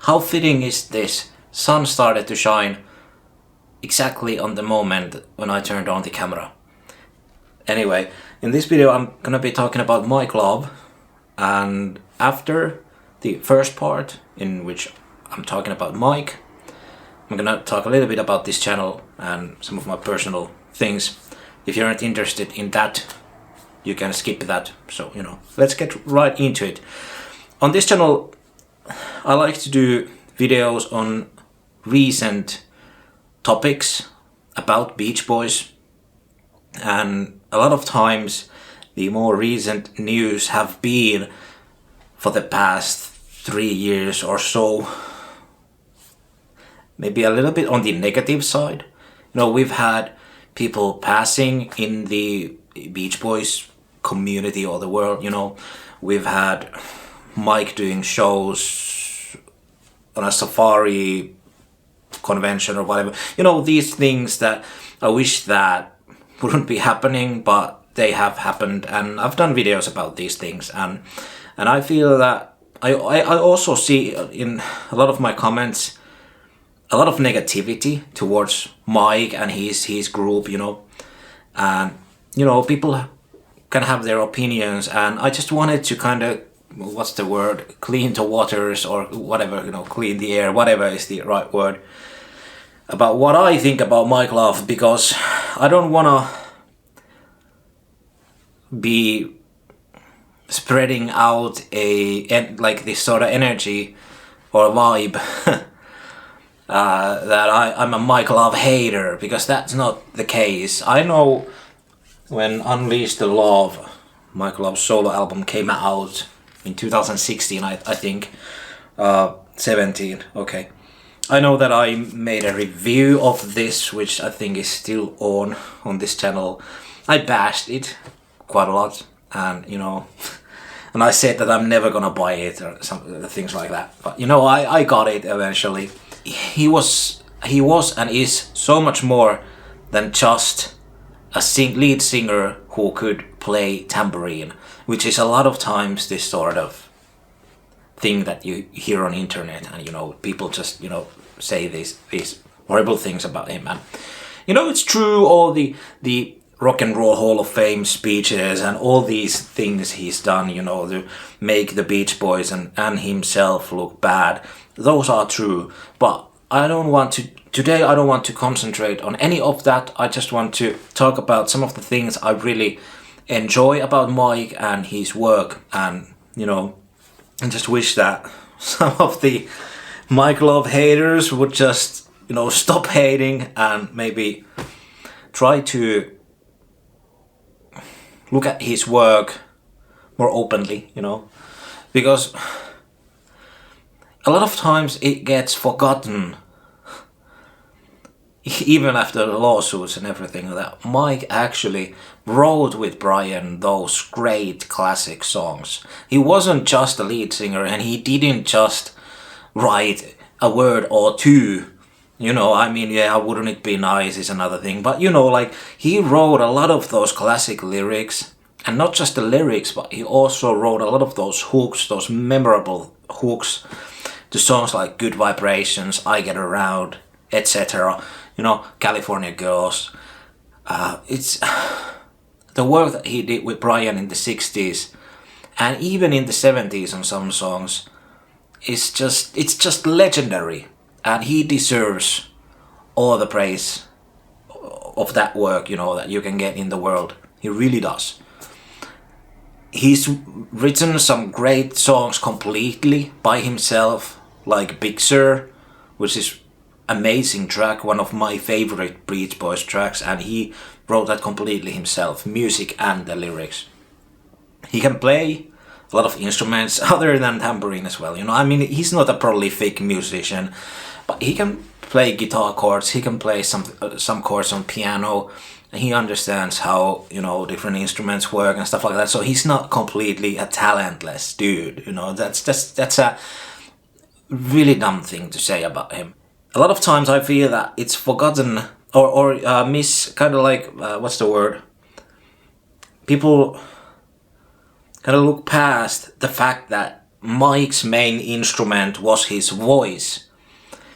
how fitting is this? Sun started to shine exactly on the moment when I turned on the camera. Anyway, in this video I'm gonna be talking about Mike Love, and after the first part in which I'm talking about Mike, I'm gonna talk a little bit about this channel and some of my personal things. If you aren't interested in that, you can skip that. So, let's get right into it. On this channel, I like to do videos on recent topics about Beach Boys, and a lot of times the more recent news have been for the past 3 years or so, maybe a little bit on the negative side. We've had people passing in the Beach Boys community or the world. We've had Mike doing shows on a safari convention or whatever. These things that I wish that wouldn't be happening, but they have happened, and I've done videos about these things, and I feel that I also see in a lot of my comments a lot of negativity towards Mike and his group, and people can have their opinions, and I just wanted to kind of, what's the word, clean the waters or whatever, clean the air, whatever is the right word, about what I think about Mike Love, because I don't want to be spreading out this sort of energy or vibe that I'm a Mike Love hater, because that's not the case. I know when Unleash the Love, Mike Love's solo album, came out in 2016, I think, 17, okay. I know that I made a review of this, which I think is still on this channel. I bashed it quite a lot, and and I said that I'm never gonna buy it or some things like that. But I got it eventually. He was and is so much more than just a lead singer who could play tambourine, which is a lot of times this sort of thing that you hear on internet, and people just say these horrible things about him. And it's true, all the Rock and Roll Hall of Fame speeches and all these things he's done, to make the Beach Boys and himself look bad, those are true. But I don't want to concentrate on any of that. I just want to talk about some of the things I really enjoy about Mike and his work, and and just wish that some of the Mike Love haters would just stop hating and maybe try to look at his work more openly, because a lot of times it gets forgotten, even after the lawsuits and everything, that Mike actually wrote with Brian those great classic songs. He wasn't just a lead singer, and he didn't just write a word or two. Wouldn't it be nice is another thing, but he wrote a lot of those classic lyrics, and not just the lyrics, but he also wrote a lot of those hooks, those memorable hooks to songs like Good Vibrations, I Get Around, etc. California Girls. It's the work that he did with Brian in the 60s and even in the 70s on some songs is just legendary, and he deserves all the praise of that work, that you can get in the world. He really does. He's written some great songs completely by himself, like Big Sur, which is amazing track, one of my favorite Beach Boys tracks, and he wrote that completely himself, music and the lyrics. He can play a lot of instruments other than tambourine as well. He's not a prolific musician, but he can play guitar chords, he can play some chords on piano, and he understands how different instruments work and stuff like that. So he's not completely a talentless dude. That's a really dumb thing to say about him. A lot of times I feel that it's forgotten or what's the word? People kind of look past the fact that Mike's main instrument was his voice.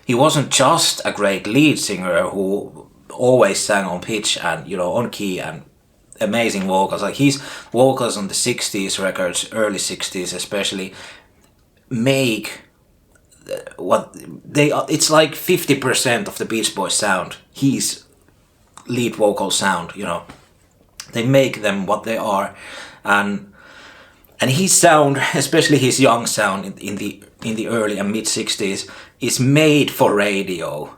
He wasn't just a great lead singer who always sang on pitch and on key and amazing vocals. Like his vocals on the 60s records, early 60s especially, make what they are. It's like 50% of the Beach Boys sound. His lead vocal sound, they make them what they are, and his sound, especially his young sound in the early and mid 60s, is made for radio.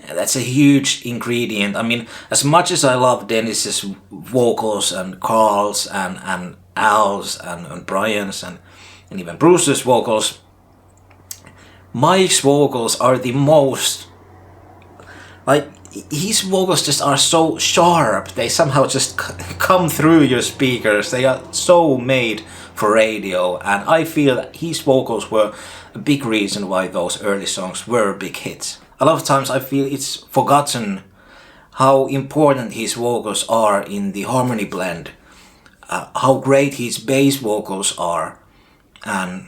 And that's a huge ingredient. I mean, as much as I love Dennis's vocals and Carl's and Al's and Brian's and even Bruce's vocals, Mike's vocals are the most, like, his vocals just are so sharp. They somehow just come through your speakers. They are so made for radio, and I feel that his vocals were a big reason why those early songs were big hits. A lot of times I feel it's forgotten how important his vocals are in the harmony blend, how great his bass vocals are, and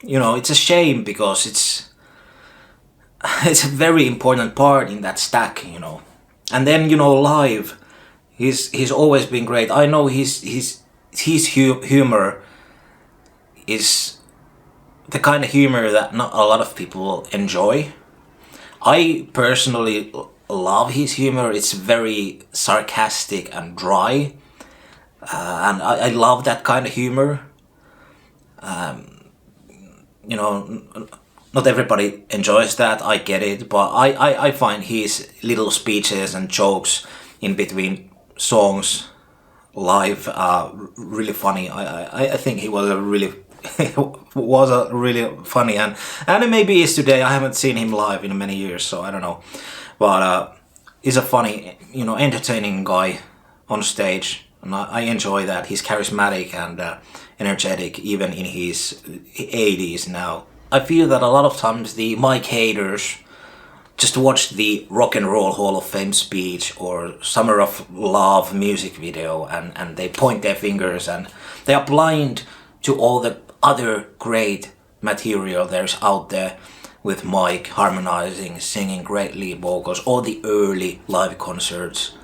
it's a shame because it's a very important part in that stack, And then live, he's always been great. I know his humor is the kind of humor that not a lot of people enjoy. I personally love his humor. It's very sarcastic and dry, and I love that kind of humor. Not everybody enjoys that, I get it, but I find his little speeches and jokes in between songs live really funny. I think he was a really funny, and maybe is today. I haven't seen him live in many years, so I don't know, but he's a funny, entertaining guy on stage, and I enjoy that. He's charismatic and energetic even in his 80s now. I feel that a lot of times the Mike haters just watch the Rock and Roll Hall of Fame speech or Summer of Love music video, and they point their fingers and they are blind to all the other great material there's out there with Mike harmonizing, singing great lead vocals, all the early live concerts.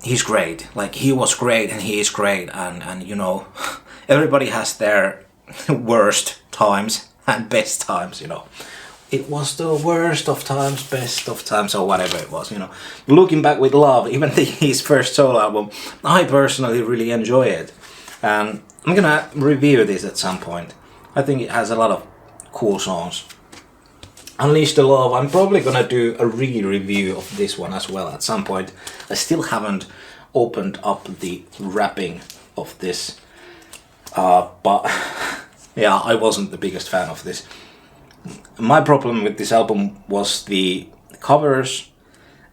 He's great. Like, he was great and he is great, and everybody has their worst times and best times, It was the worst of times, best of times, or whatever it was, Looking back with love, even his first solo album, I personally really enjoy it. And I'm gonna review this at some point. I think it has a lot of cool songs. Unleash the Love, I'm probably gonna do a re-review of this one as well at some point. I still haven't opened up the wrapping of this, but yeah, I wasn't the biggest fan of this. My problem with this album was the covers,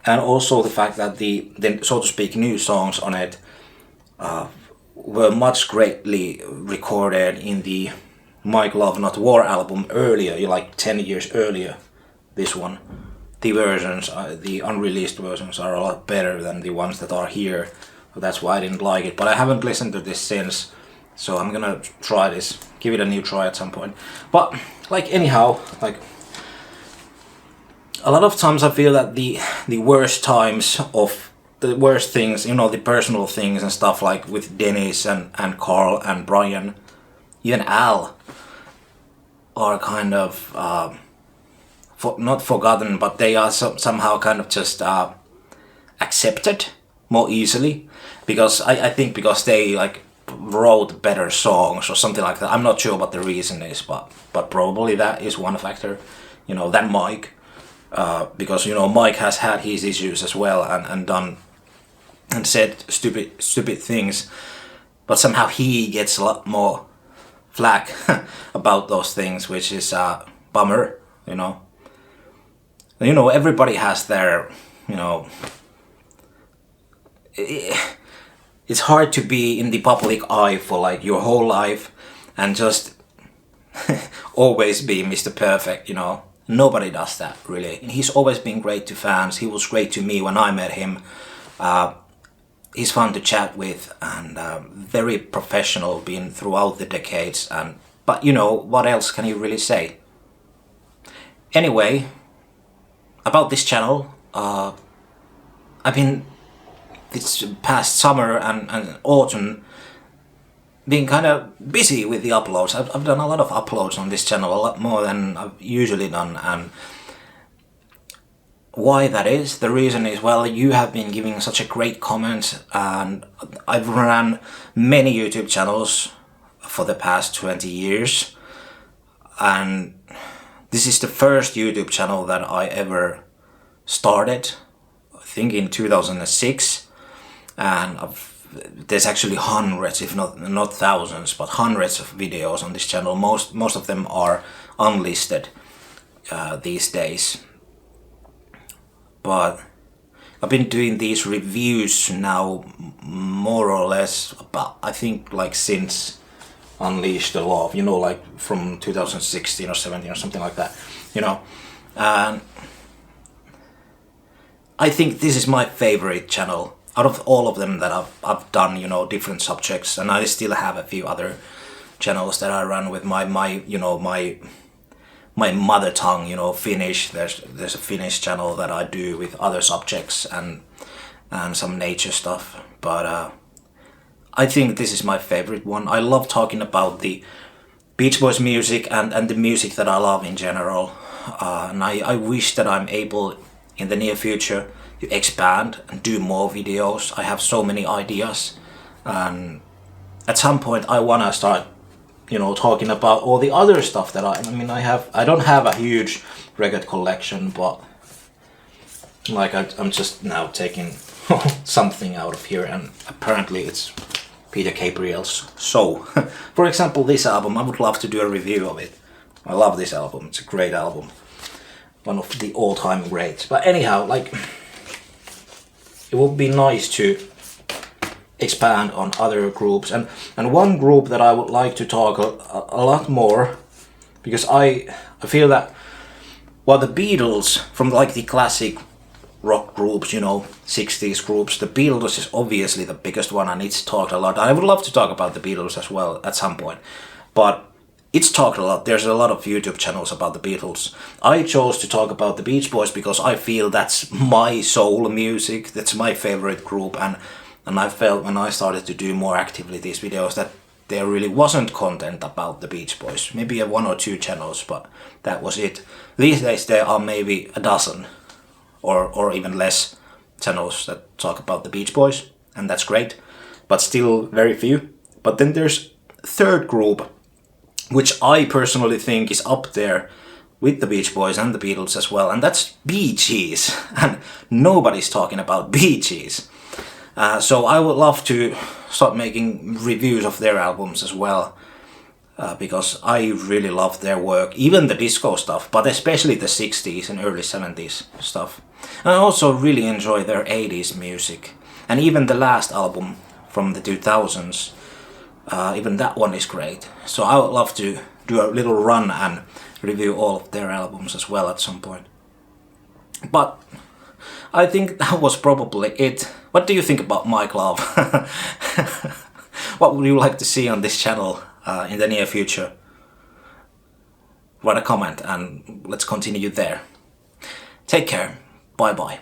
and also the fact that the so to speak new songs on it were much greatly recorded in the Mike Love Not War album earlier, like 10 years earlier. This one, the versions, the unreleased versions, are a lot better than the ones that are here. So that's why I didn't like it. But I haven't listened to this since, so I'm gonna try this, give it a new try at some point. But anyhow, a lot of times I feel that the worst times of the worst things, the personal things and stuff, like with Dennis and Carl and Brian, even Al, are kind of not forgotten, but they are somehow kind of just accepted more easily, because I think because they wrote better songs or something like that. I'm not sure what the reason is, but probably that is one factor, than Mike, because Mike has had his issues as well and done and said stupid things, but somehow he gets a lot more flack about those things, which is a bummer. Everybody has their, it's hard to be in the public eye for your whole life and just always be Mr. Perfect, Nobody does that, really. He's always been great to fans. He was great to me when I met him. He's fun to chat with and very professional, been throughout the decades, and But you know, what else can you really say? Anyway, about this channel, I've been this past summer and autumn being kind of busy with the uploads. I've done a lot of uploads on this channel, a lot more than I've usually done, and why that is, the reason is, well, you have been giving such a great comment, and I've run many YouTube channels for the past 20 years, and this is the first YouTube channel that I ever started, I think in 2006, and there's actually hundreds, if not thousands, but hundreds of videos on this channel. Most of them are unlisted these days. But I've been doing these reviews now more or less about, I think, like since Unleash the Love, you know, like from 2016 or 17 or something like that, you know. And I think this is my favorite channel out of all of them that I've done, you know, different subjects, and I still have a few other channels that I run with my mother tongue, you know, Finnish. There's a Finnish channel that I do with other subjects and some nature stuff. But I think this is my favorite one. I love talking about the Beach Boys music and the music that I love in general. And I wish that I'm able in the near future to expand and do more videos. I have so many ideas, and at some point I wanna start, you know, talking about all the other stuff that I don't have a huge record collection, but like I'm just now taking something out of here, and apparently it's Peter Gabriel's So. For example, this album, I would love to do a review of it. I love this album, it's a great album. One of the all-time greats. But anyhow, like, it would be nice to expand on other groups, and one group that I would like to talk a lot more, because I feel that, well, the Beatles, from like the classic rock groups, you know, 60s groups, the Beatles is obviously the biggest one, and it's talked a lot. I would love to talk about the Beatles as well at some point, but it's talked a lot. There's a lot of YouTube channels about the Beatles. I chose to talk about the Beach Boys because I feel that's my soul music, that's my favorite group, and I felt when I started to do more actively these videos that there really wasn't content about the Beach Boys. Maybe 1 or 2 channels, but that was it. These days there are maybe a dozen or even less channels that talk about the Beach Boys, and that's great, but still very few. But then there's a third group, which I personally think is up there with the Beach Boys and the Beatles as well, and that's Bee Gees, and nobody's talking about Bee Gees. So I would love to start making reviews of their albums as well, because I really love their work, even the disco stuff, but especially the 60s and early 70s stuff. And I also really enjoy their 80s music, and even the last album from the 2000s, even that one is great. So I would love to do a little run and review all of their albums as well at some point. But I think that was probably it. What do you think about Mike Love? What would you like to see on this channel in the near future? Write a comment and let's continue there. Take care. Bye bye.